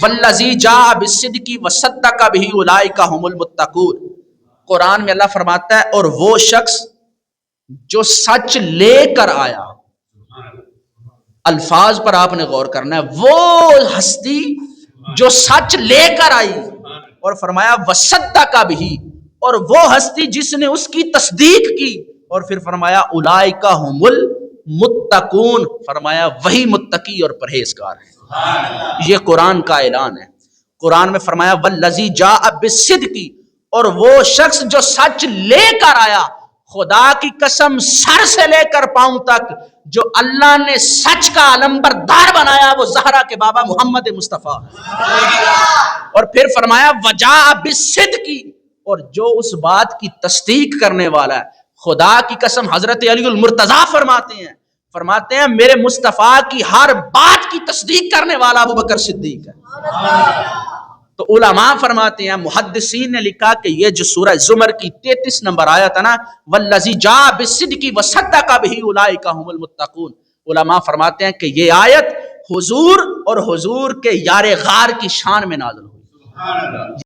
والذی جاء بالصدق وصدق بہ اولئک هم المتقون. قرآن میں اللہ فرماتا ہے اور وہ شخص جو سچ لے کر آیا. الفاظ پر آپ نے غور کرنا ہے. وہ ہستی جو سچ لے کر آئی اور فرمایا وصدق بہ، اور وہ ہستی جس نے اس کی تصدیق کی، اور پھر فرمایا اولئک هم المتقون، فرمایا وہی متقی اور پرہیزگار ہیں. یہ قرآن کا اعلان ہے. قرآن میں فرمایا والذی جاء بالصدق، اور وہ شخص جو سچ لے کر آیا. خدا کی قسم سر سے لے کر پاؤں تک جو اللہ نے سچ کا علمبردار بنایا وہ زہرا کے بابا محمد مصطفیٰ. اور پھر فرمایا وجاء بالصدق، اور جو اس بات کی تصدیق کرنے والا ہے. خدا کی قسم حضرت علی المرتضیٰ فرماتے ہیں میرے مصطفیٰ کی ہر بات کی تصدیق کرنے والا ابو بکر صدیق ہے. تو علماء فرماتے ہیں، محدثین نے لکھا کہ یہ جو سورہ زمر کی 33 نمبر آیت ہے نا، والذی جاء بالصدق وصدق بہ اولئک هم المتقون، علماء فرماتے ہیں کہ یہ آیت حضور اور حضور کے یار غار کی شان میں نازل ہوئی.